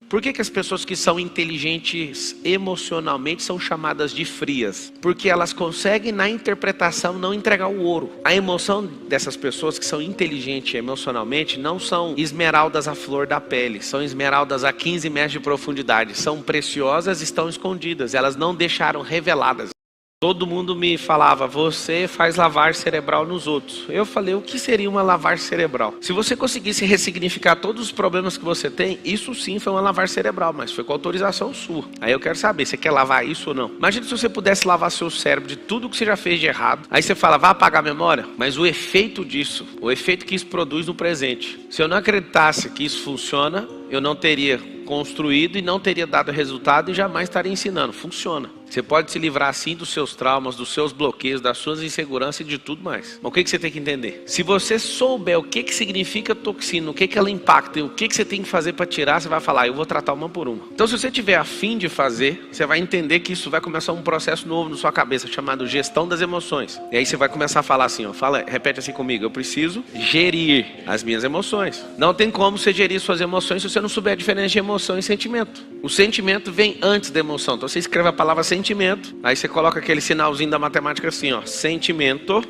Por que as pessoas que são inteligentes emocionalmente são chamadas de frias? Porque elas conseguem na interpretação não entregar o ouro. A emoção dessas pessoas que são inteligentes emocionalmente não são esmeraldas à flor da pele. São esmeraldas a 15 metros de profundidade. São preciosas e estão escondidas. Elas não deixaram reveladas. Todo mundo me falava, você faz lavagem cerebral nos outros. Eu falei, o que seria uma lavagem cerebral? Se você conseguisse ressignificar todos os problemas que você tem, isso sim foi uma lavagem cerebral, mas foi com autorização sua. Aí eu quero saber, você quer lavar isso ou não? Imagina se você pudesse lavar seu cérebro de tudo que você já fez de errado. Aí você fala, vai apagar a memória? Mas o efeito disso, o efeito que isso produz no presente. Se eu não acreditasse que isso funciona, eu não teria construído e não teria dado resultado e jamais estaria ensinando. Funciona. Você pode se livrar assim dos seus traumas, dos seus bloqueios, das suas inseguranças e de tudo mais. Mas o que você tem que entender? Se você souber o que significa toxina, o que ela impacta e o que você tem que fazer para tirar, você vai falar, eu vou tratar uma por uma. Então se você tiver a fim de fazer, você vai entender que isso vai começar um processo novo na sua cabeça, chamado gestão das emoções. E aí você vai começar a falar assim, ó, repete assim comigo, eu preciso gerir as minhas emoções. Não tem como você gerir suas emoções se você não souber a diferença de emoção e sentimento. O sentimento vem antes da emoção. Então você escreve a palavra sentimento, aí você coloca aquele sinalzinho da matemática assim, ó, sentimento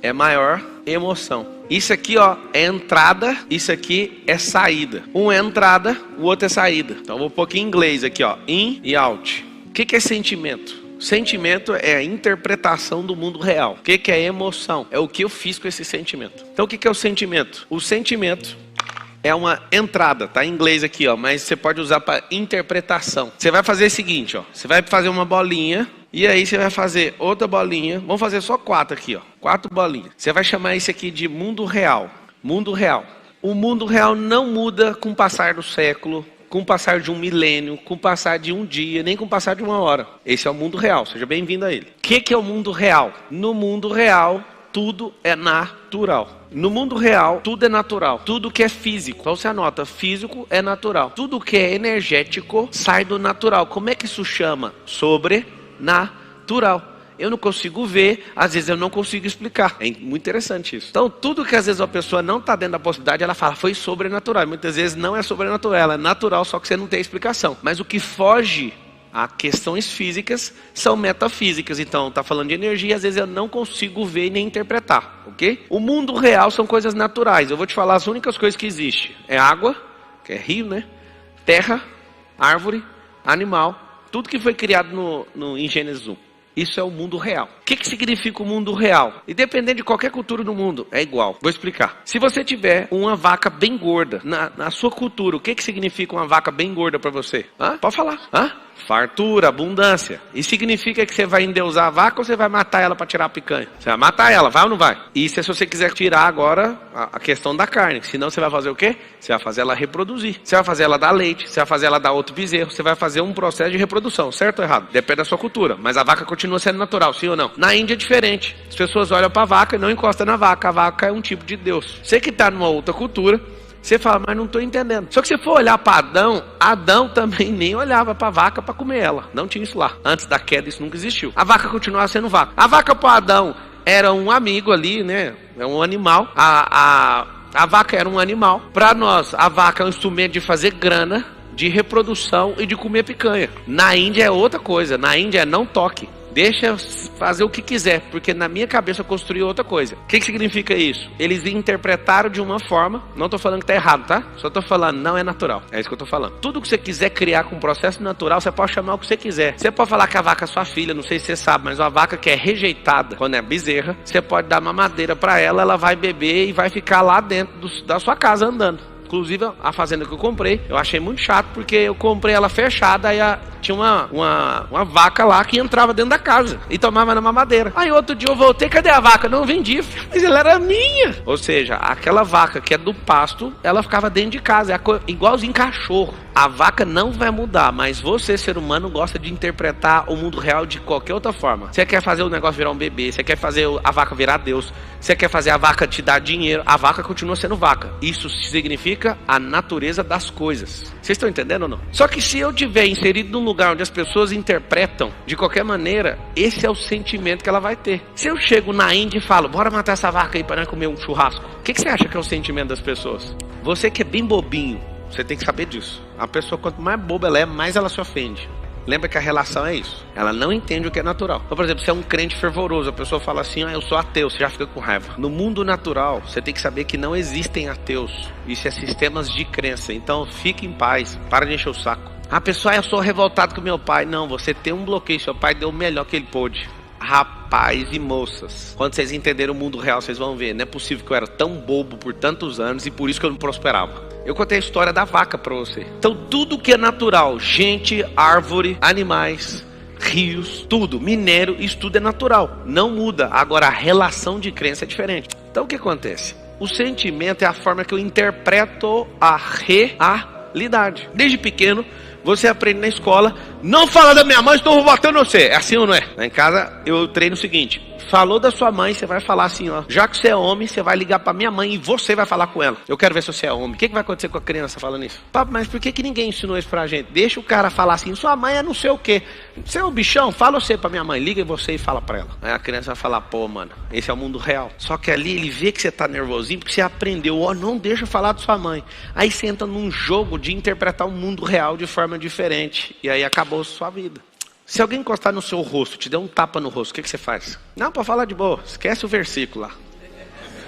é maior emoção. Isso aqui, ó, é entrada, isso aqui é saída. Um é entrada, o outro é saída. Então eu vou pôr aqui em inglês aqui, ó, in e out. O que é sentimento? Sentimento é a interpretação do mundo real. O que é emoção? É o que eu fiz com esse sentimento. Então o que é o sentimento? O sentimento é uma entrada, tá em inglês aqui, ó, mas você pode usar para interpretação. Você vai fazer o seguinte, ó, você vai fazer uma bolinha e aí você vai fazer outra bolinha. Vamos fazer só 4 aqui, ó, 4 bolinhas. Você vai chamar isso aqui de mundo real. Mundo real. O mundo real não muda com o passar do século, com o passar de um milênio, com o passar de um dia, nem com o passar de uma hora. Esse é o mundo real. Seja bem-vindo a ele. O que é o mundo real? No mundo real, tudo é natural. No mundo real, tudo é natural. Tudo que é físico, então você anota, físico é natural. Tudo que é energético sai do natural. Como é que isso chama? Sobrenatural. Eu não consigo ver, às vezes eu não consigo explicar. É muito interessante isso. Então tudo que às vezes a pessoa não está dentro da possibilidade, ela fala, foi sobrenatural. Muitas vezes não é sobrenatural, ela é natural, só que você não tem explicação. Mas o que foge a questões físicas são metafísicas. Então está falando de energia, às vezes eu não consigo ver e nem interpretar, ok? O mundo real são coisas naturais. Eu vou te falar as únicas coisas que existem. É água, que é rio, né? Terra, árvore, animal. Tudo que foi criado em Gênesis 1. Isso é o mundo real. O que significa o mundo real? Independente de qualquer cultura do mundo, é igual. Vou explicar. Se você tiver uma vaca bem gorda, na sua cultura, o que significa uma vaca bem gorda para você? Pode falar. Fartura, abundância. Isso significa que você vai endeusar a vaca ou você vai matar ela para tirar a picanha? Você vai matar ela, vai ou não vai? Isso é se você quiser tirar agora a questão da carne. Senão você vai fazer o quê? Você vai fazer ela reproduzir. Você vai fazer ela dar leite, você vai fazer ela dar outro bezerro. Você vai fazer um processo de reprodução, certo ou errado? Depende da sua cultura. Mas a vaca continua sendo natural, sim ou não? Na Índia é diferente. As pessoas olham para a vaca e não encostam na vaca. A vaca é um tipo de Deus. Você que está numa outra cultura, você fala, mas não estou entendendo. Só que se for olhar para Adão também nem olhava para a vaca para comer ela. Não tinha isso lá. Antes da queda isso nunca existiu. A vaca continuava sendo vaca. A vaca para Adão era um amigo ali, né? É um animal. A vaca era um animal. Para nós, a vaca é um instrumento de fazer grana, de reprodução e de comer picanha. Na Índia é outra coisa. Na Índia é não toque. Deixa fazer o que quiser, porque na minha cabeça eu construí outra coisa. O que significa isso? Eles interpretaram de uma forma, não estou falando que está errado, tá? Só estou falando, não é natural. É isso que eu estou falando. Tudo que você quiser criar com um processo natural, você pode chamar o que você quiser. Você pode falar que a vaca é sua filha, não sei se você sabe, mas uma vaca que é rejeitada, quando é bezerra, você pode dar mamadeira para ela, ela vai beber e vai ficar lá dentro da sua casa andando. Inclusive a fazenda que eu comprei, eu achei muito chato porque eu comprei ela fechada, aí tinha uma vaca lá que entrava dentro da casa e tomava na mamadeira. Aí outro dia eu voltei, cadê a vaca? Não vendi, mas ela era minha. Ou seja, aquela vaca que é do pasto, ela ficava dentro de casa, é igualzinho cachorro. A vaca não vai mudar, mas você, ser humano, gosta de interpretar o mundo real de qualquer outra forma. Você quer fazer o negócio virar um bebê, você quer fazer a vaca virar Deus, você quer fazer a vaca te dar dinheiro, a vaca continua sendo vaca. Isso significa a natureza das coisas. Vocês estão entendendo ou não? Só que se eu tiver inserido num lugar onde as pessoas interpretam de qualquer maneira, esse é o sentimento que ela vai ter. Se eu chego na Índia e falo, bora matar essa vaca aí para nós comer um churrasco, o que você acha que é o sentimento das pessoas? Você que é bem bobinho, Você tem que saber disso. A pessoa, quanto mais boba ela é, mais ela se ofende. Lembra que a relação é isso. Ela não entende o que é natural. Então, por exemplo, você é um crente fervoroso. A pessoa fala assim, eu sou ateu. Você já fica com raiva. No mundo natural, você tem que saber que não existem ateus. Isso é sistemas de crença. Então, fique em paz. Para de encher o saco. A pessoa, eu sou revoltado com meu pai. Não, você tem um bloqueio. Seu pai deu o melhor que ele pôde. Rapaz e moças, quando vocês entenderem o mundo real, vocês vão ver. Não é possível que eu era tão bobo por tantos anos e por isso que eu não prosperava. Eu contei a história da vaca para você. Então tudo que é natural, gente, árvore, animais, rios, tudo, minério, isso tudo é natural, não muda. Agora a relação de crença é diferente. Então o que acontece? O sentimento é a forma que eu interpreto a realidade. Desde pequeno você aprende na escola, não fala da minha mãe, estou batendo você. É assim ou não é? Lá em casa eu treino o seguinte: falou da sua mãe, você vai falar assim, já que você é homem, você vai ligar pra minha mãe e você vai falar com ela. Eu quero ver se você é homem. O que vai acontecer com a criança falando isso? Papo, mas por que ninguém ensinou isso pra gente? Deixa o cara falar assim, sua mãe é não sei o quê. Você é um bichão? Fala você pra minha mãe, liga você e fala pra ela. Aí a criança vai falar, pô, mano, esse é o mundo real. Só que ali ele vê que você tá nervosinho porque você aprendeu, não deixa falar da sua mãe. Aí você entra num jogo de interpretar o mundo real de forma diferente. E aí acabou a sua vida. Se alguém encostar no seu rosto, te der um tapa no rosto, o que você faz? Não, pode falar de boa, esquece o versículo lá.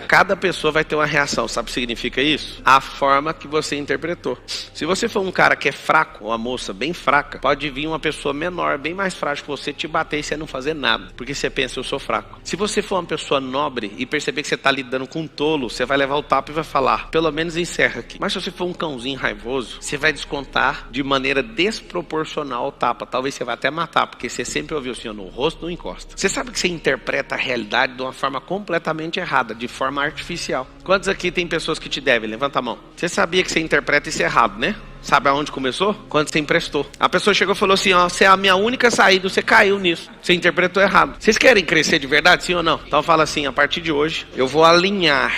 Cada pessoa vai ter uma reação, sabe o que significa isso? A forma que você interpretou. Se você for um cara que é fraco, ou uma moça bem fraca, pode vir uma pessoa menor, bem mais frágil que você, te bater e você não fazer nada, porque você pensa, eu sou fraco. Se você for uma pessoa nobre e perceber que você está lidando com um tolo, você vai levar o tapa e vai falar, pelo menos encerra aqui. Mas se você for um cãozinho raivoso, você vai descontar de maneira desproporcional o tapa. Talvez você vá até matar, porque você sempre ouviu assim, no rosto não encosta. Você sabe que você interpreta a realidade de uma forma completamente errada, de forma artificial. Quantos aqui tem pessoas que te devem? Levanta a mão. Você sabia que você interpreta isso errado, né? Sabe aonde começou? Quando você emprestou. A pessoa chegou e falou assim, você é a minha única saída, você caiu nisso. Você interpretou errado. Vocês querem crescer de verdade, sim ou não? Então fala assim, a partir de hoje, eu vou alinhar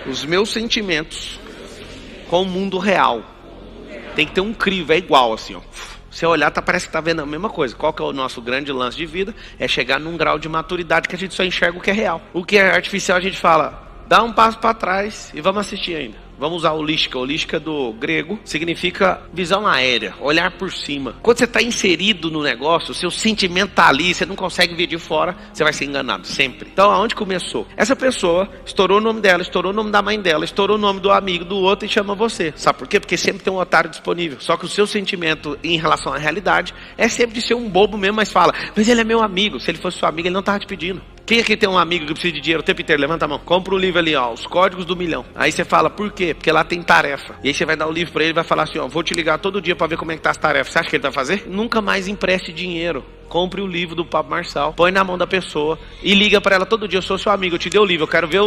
os meus sentimentos com o mundo real. Tem que ter um crivo, é igual assim, ó. Você olhar, parece que tá vendo a mesma coisa. Qual que é o nosso grande lance de vida? É chegar num grau de maturidade que a gente só enxerga o que é real. O que é artificial a gente fala, dá um passo para trás e vamos assistir ainda. Vamos usar holística. Holística do grego significa visão aérea, olhar por cima. Quando você está inserido no negócio, o seu sentimento está ali, você não consegue ver de fora, você vai ser enganado, sempre. Então, aonde começou? Essa pessoa estourou o nome dela, estourou o nome da mãe dela, estourou o nome do amigo do outro e chama você. Sabe por quê? Porque sempre tem um otário disponível. Só que o seu sentimento em relação à realidade é sempre de ser um bobo mesmo, mas fala, mas ele é meu amigo. Se ele fosse seu amigo, ele não estava te pedindo. Quem aqui tem um amigo que precisa de dinheiro o tempo inteiro? Levanta a mão. Compra o livro ali, Os Códigos do Milhão. Aí você fala, por quê? Porque lá tem tarefa. E aí você vai dar o livro para ele e vai falar assim, vou te ligar todo dia para ver como é que tá as tarefas. Você acha que ele vai fazer? Nunca mais empreste dinheiro. Compre o livro do Pablo Marçal, põe na mão da pessoa e liga para ela todo dia, eu sou seu amigo, eu te dei o livro, eu quero ver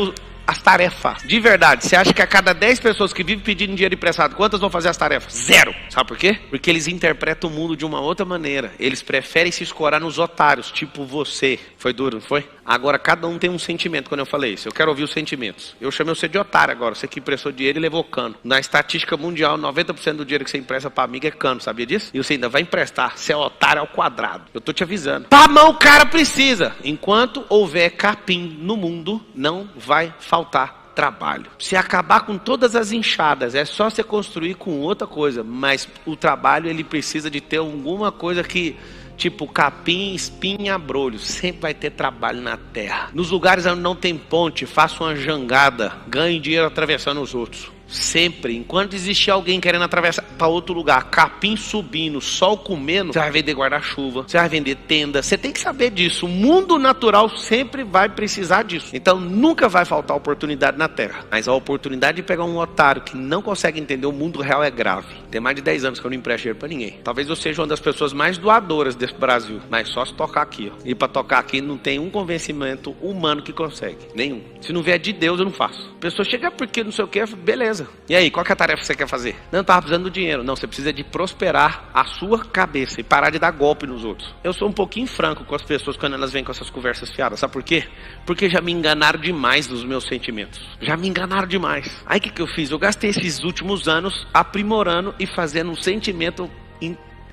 as tarefas. De verdade, você acha que a cada 10 pessoas que vivem pedindo dinheiro emprestado, quantas vão fazer as tarefas? 0. Sabe por quê? Porque eles interpretam o mundo de uma outra maneira. Eles preferem se escorar nos otários, tipo você. Foi duro, não foi? Agora cada um tem um sentimento quando eu falei isso. Eu quero ouvir os sentimentos. Eu chamei você de otário agora. Você que emprestou dinheiro e levou cano. Na estatística mundial, 90% do dinheiro que você empresta para amigo é cano, sabia disso? E você ainda vai emprestar. Você é otário ao quadrado. Eu tô te avisando. Pra mão o cara precisa. Enquanto houver capim no mundo, não vai faltar trabalho. Se acabar com todas as enxadas, é só você construir com outra coisa. Mas o trabalho, ele precisa de ter alguma coisa que... tipo capim, espinha, abrolho. Sempre vai ter trabalho na terra. Nos lugares onde não tem ponte, faça uma jangada. Ganhe dinheiro atravessando os outros. Sempre, enquanto existir alguém querendo atravessar para outro lugar, capim subindo, sol comendo, você vai vender guarda-chuva, você vai vender tenda. Você tem que saber disso. O mundo natural sempre vai precisar disso. Então nunca vai faltar oportunidade na terra. Mas a oportunidade de pegar um otário que não consegue entender o mundo real é grave. Tem mais de 10 anos que eu não empresto dinheiro para ninguém. Talvez eu seja uma das pessoas mais doadoras desse Brasil, mas só se tocar aqui, E para tocar aqui não tem um convencimento humano que consegue. Nenhum. Se não vier de Deus, eu não faço. A pessoa chega porque não sei o que, beleza. E aí, qual que é a tarefa que você quer fazer? Não estava precisando do dinheiro. Não, você precisa de prosperar a sua cabeça e parar de dar golpe nos outros. Eu sou um pouquinho franco com as pessoas quando elas vêm com essas conversas fiadas. Sabe por quê? Porque já me enganaram demais nos meus sentimentos. Já me enganaram demais. Aí o que eu fiz? Eu gastei esses últimos anos aprimorando e fazendo um sentimento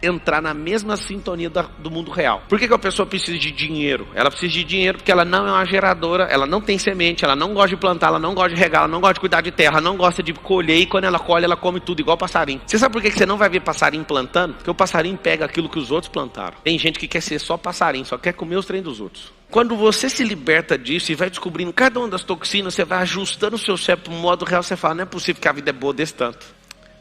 entrar na mesma sintonia do mundo real. Por que a pessoa precisa de dinheiro? Ela precisa de dinheiro porque ela não é uma geradora, ela não tem semente, ela não gosta de plantar, ela não gosta de regar, ela não gosta de cuidar de terra, ela não gosta de colher, e quando ela colhe, ela come tudo igual passarinho. Você sabe por que você não vai ver passarinho plantando? Porque o passarinho pega aquilo que os outros plantaram. Tem gente que quer ser só passarinho, só quer comer os trem dos outros. Quando você se liberta disso e vai descobrindo cada uma das toxinas, você vai ajustando o seu cérebro para o modo real, você fala, não é possível que a vida é boa desse tanto.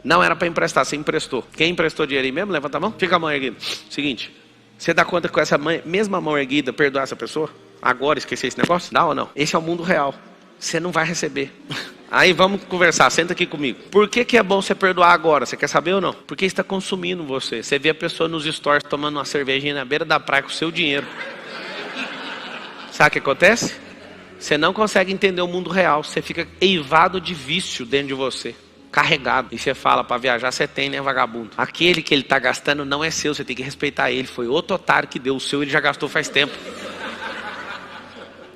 Não era para emprestar, você emprestou. Quem emprestou dinheiro aí mesmo? Levanta a mão. Fica a mão erguida. Seguinte, você dá conta que com essa mesma mão erguida perdoar essa pessoa? Agora esquecer esse negócio? Dá ou não? Esse é o mundo real. Você não vai receber. Aí vamos conversar, senta aqui comigo. Por que é bom você perdoar agora? Você quer saber ou não? Porque está consumindo você. Você vê a pessoa nos stories tomando uma cervejinha na beira da praia com o seu dinheiro. Sabe o que acontece? Você não consegue entender o mundo real. Você fica eivado de vício dentro de você. Carregado. E você fala, para viajar você tem, né, vagabundo? Aquele que ele está gastando não é seu, você tem que respeitar ele. Foi outro otário que deu, o seu ele já gastou faz tempo.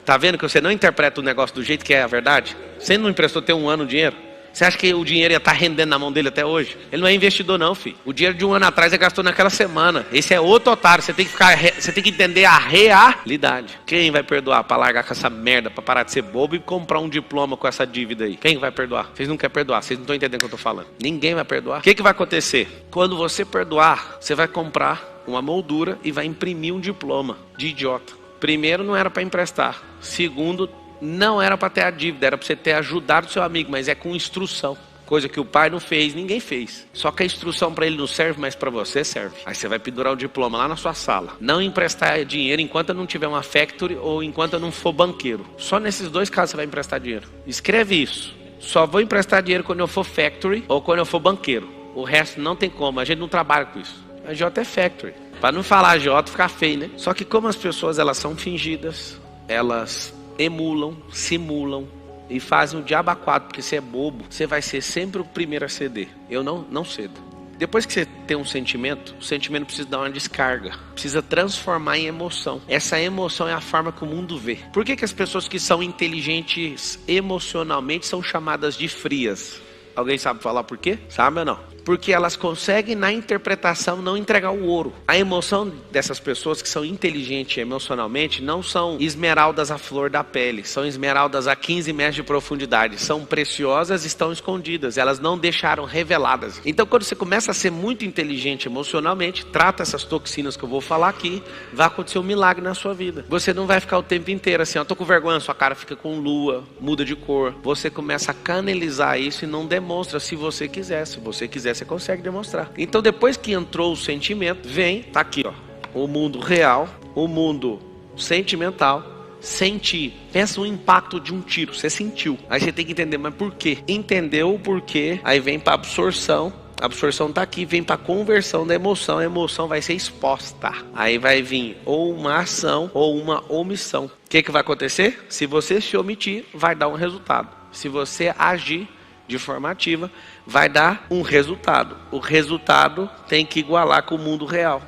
Tá vendo que você não interpreta o negócio do jeito que é a verdade? Você não emprestou ter um ano o dinheiro? Você acha que o dinheiro ia estar rendendo na mão dele até hoje? Ele não é investidor não, filho. O dinheiro de um ano atrás ele gastou naquela semana. Esse é outro otário. Você tem que entender a realidade. Quem vai perdoar para largar com essa merda, para parar de ser bobo e comprar um diploma com essa dívida aí? Quem vai perdoar? Vocês não querem perdoar. Vocês não estão entendendo o que eu estou falando. Ninguém vai perdoar. O que vai acontecer? Quando você perdoar, você vai comprar uma moldura e vai imprimir um diploma de idiota. Primeiro, não era para emprestar. Segundo, não era para ter a dívida, era para você ter ajudado o seu amigo, mas é com instrução. Coisa que o pai não fez, ninguém fez. Só que a instrução para ele não serve, mas para você serve. Aí você vai pendurar o diploma lá na sua sala. Não emprestar dinheiro enquanto eu não tiver uma factory ou enquanto eu não for banqueiro. Só nesses dois casos você vai emprestar dinheiro. Escreve isso. Só vou emprestar dinheiro quando eu for factory ou quando eu for banqueiro. O resto não tem como, a gente não trabalha com isso. A J é factory. Para não falar J, ficar feio, né? Só que como as pessoas elas são fingidas, elas emulam, simulam e fazem o diabo a quatro, porque você é bobo, você vai ser sempre o primeiro a ceder. Eu não cedo. Depois que você tem um sentimento, o sentimento precisa dar uma descarga, precisa transformar em emoção. Essa emoção é a forma que o mundo vê. Por que as pessoas que são inteligentes emocionalmente são chamadas de frias? Alguém sabe falar por quê? Sabe ou não? Porque elas conseguem na interpretação não entregar o ouro. A emoção dessas pessoas que são inteligentes emocionalmente não são esmeraldas à flor da pele. São esmeraldas a 15 metros de profundidade. São preciosas e estão escondidas. Elas não deixaram reveladas. Então quando você começa a ser muito inteligente emocionalmente, trata essas toxinas que eu vou falar aqui, vai acontecer um milagre na sua vida. Você não vai ficar o tempo inteiro assim, ó, tô com vergonha, sua cara fica com lua, muda de cor. Você começa a canalizar isso e não demonstra se você quiser. Se você quiser, você consegue demonstrar. Então depois que entrou o sentimento, vem, tá aqui ó, o mundo real, o mundo sentimental. Sentir, pensa no impacto de um tiro, você sentiu, aí você tem que entender, mas por quê? Entendeu o porquê, aí vem para absorção. A absorção tá aqui, vem para conversão da emoção. A emoção vai ser exposta. Aí vai vir ou uma ação ou uma omissão. O que vai acontecer? Se você se omitir, vai dar um resultado. Se você agir de forma ativa, vai dar um resultado. O resultado tem que igualar com o mundo real.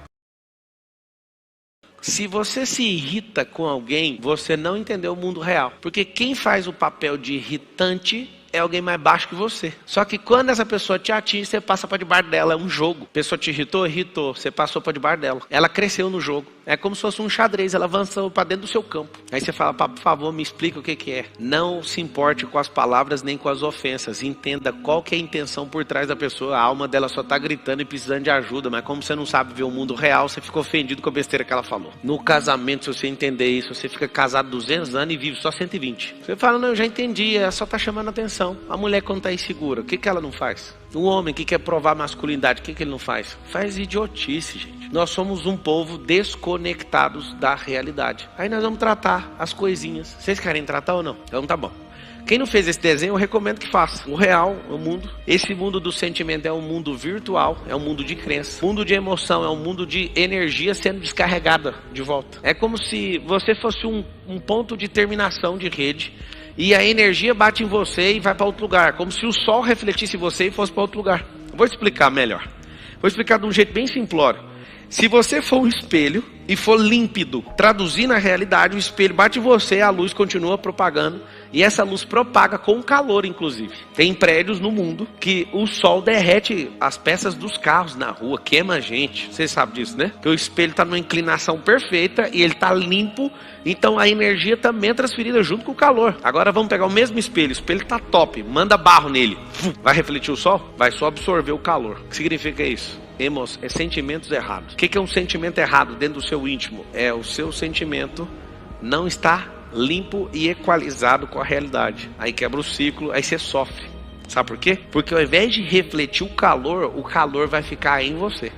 Se você se irrita com alguém, você não entendeu o mundo real. Porque quem faz o papel de irritante é alguém mais baixo que você. Só que quando essa pessoa te atinge, você passa para debaixo dela. É um jogo. A pessoa te irritou? Irritou. Você passou para debaixo dela. Ela cresceu no jogo. É como se fosse um xadrez. Ela avançou para dentro do seu campo. Aí você fala, por favor, me explica o que é. Não se importe com as palavras nem com as ofensas. Entenda qual que é a intenção por trás da pessoa. A alma dela só está gritando e precisando de ajuda. Mas como você não sabe ver o mundo real, você ficou ofendido com a besteira que ela falou. No casamento, se você entender isso, você fica casado 200 anos e vive só 120. Você fala, não, eu já entendi. Ela só está chamando a atenção. A mulher quando está insegura, o que ela não faz? O homem que quer provar masculinidade, o que ele não faz? Faz idiotice, gente. Nós somos um povo desconectados da realidade. Aí nós vamos tratar as coisinhas. Vocês querem tratar ou não? Então tá bom. Quem não fez esse desenho, eu recomendo que faça. O real, o mundo. Esse mundo do sentimento é um mundo virtual, é um mundo de crença. O mundo de emoção é um mundo de energia sendo descarregada de volta. É como se você fosse um ponto de terminação de rede. E a energia bate em você e vai para outro lugar. Como se o sol refletisse em você e fosse para outro lugar. Vou explicar melhor. Vou explicar de um jeito bem simplório. Se você for um espelho e for límpido, traduzir na realidade, o espelho bate em você, a luz continua propagando, e essa luz propaga com calor, inclusive. Tem prédios no mundo que o sol derrete as peças dos carros na rua, queima a gente. Você sabe disso, né? Que o espelho está numa inclinação perfeita e ele está limpo, então a energia também é transferida junto com o calor. Agora vamos pegar o mesmo espelho está top, manda barro nele. Vai refletir o sol? Vai só absorver o calor. O que significa isso? Sentimentos errados. O que é um sentimento errado dentro do seu íntimo? É o seu sentimento não está limpo e equalizado com a realidade. Aí quebra o ciclo, aí você sofre. Sabe por quê? Porque ao invés de refletir o calor vai ficar em você.